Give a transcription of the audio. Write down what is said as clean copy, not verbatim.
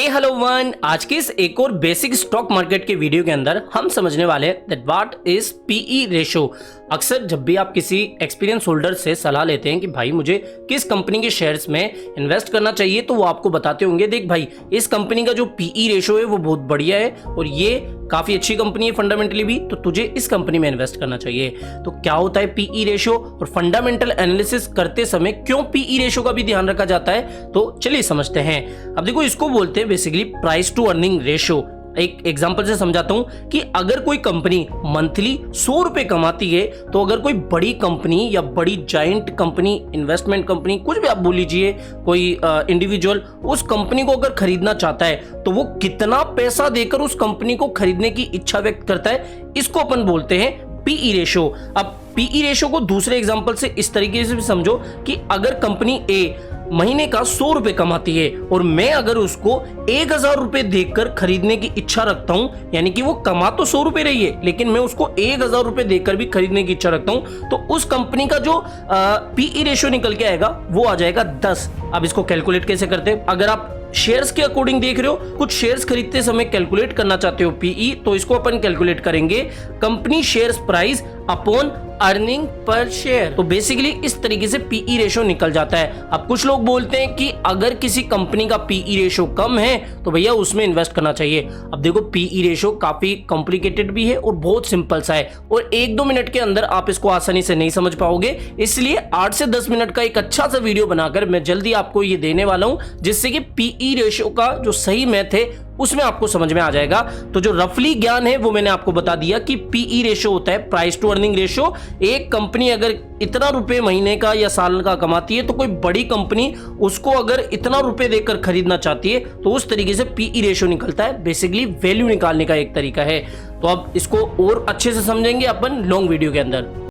हे hello one, आज के इस एक और बेसिक स्टॉक मार्केट के वीडियो के अंदर हम समझने वाले हैं that what is PE ratio. अक्सर जब भी आप किसी एक्सपीरियंस होल्डर से सलाह लेते हैं कि भाई मुझे किस कंपनी के शेयर्स में इन्वेस्ट करना चाहिए, तो वो आपको बताते होंगे देख भाई इस कंपनी का जो पीई रेशो है वो बहुत बढ़िया है और ये काफी अच्छी कंपनी है फंडामेंटली भी, तो तुझे इस कंपनी में इन्वेस्ट करना चाहिए। तो क्या होता है पीई रेशो और फंडामेंटल एनालिसिस करते समय क्यों पीई रेशो का भी ध्यान रखा जाता है, तो चलिए समझते हैं। अब देखो, इसको बोलते हैं basically price to earning ratio. एक एग्जांपल से समझाता हूं कि अगर कोई कंपनी मंथली 100 रुपए कमाती है, तो अगर कोई बड़ी कंपनी या बड़ी जायंट कंपनी, इन्वेस्टमेंट कंपनी, कुछ भी आप बोल लीजिए, कोई इंडिविजुअल उस कंपनी को अगर खरीदना चाहता है तो वो कितना पैसा देकर उस कंपनी को खरीदने की इच्छा व्यक्त करता है, इसको अपन बोलते हैं पीई रेशो। अब पीई रेशो को दूसरे एग्जांपल से इस तरीके से भी समझो कि अगर कंपनी ए महीने का 100 रुपए कमाती है और मैं अगर उसको 1000 रुपए देकर खरीदने की इच्छा रखता हूं, यानी कि वो कमा तो 100 रुपए रही है लेकिन मैं उसको 1000 रुपए देकर भी खरीदने की इच्छा रखता हूं, तो उस कंपनी का जो पीई रेशो निकल के आएगा वो आ जाएगा 10। अब इसको कैलकुलेट कैसे करते हैं? अगर आप शेयर्स के अकॉर्डिंग देख रहे हो, कुछ शेयर्स खरीदते समय कैलकुलेट करना चाहते हो पीई, तो इसको अपन कैलकुलेट करेंगे company shares price upon earning per share. तो बेसिकली इस तरीके से पीई रेशो निकल जाता है। अब कुछ लोग बोलते हैं कि अगर किसी कंपनी का पीई रेशो कम है तो भैया उसमें इन्वेस्ट करना चाहिए। अब देखो, पीई रेशो काफी कॉम्प्लिकेटेड भी है और बहुत सिंपल सा है और 1-2 मिनट के अंदर आप इसको आसानी से नहीं समझ पाओगे, इसलिए 8 से 10 मिनट का एक अच्छा सा वीडियो बनाकर मैं जल्दी आपको ये देने वाला हूं, जिससे कि पीई रेशो का जो सही मैथ है उसमें आपको समझ में आ जाएगा। तो जो रफली ज्ञान है वो मैंने आपको बता दिया कि पीई रेशो होता है प्राइस टू अर्निंग रेशो। एक कंपनी अगर इतना रुपए महीने का या साल का कमाती है, तो कोई बड़ी कंपनी उसको अगर इतना रुपए देकर खरीदना चाहती है, तो उस तरीके से पीई रेशो निकलता है। बेसिकली वैल्यू निकालने का एक तरीका है। तो अब इसको और अच्छे से समझेंगे अपन लॉन्ग वीडियो के अंदर।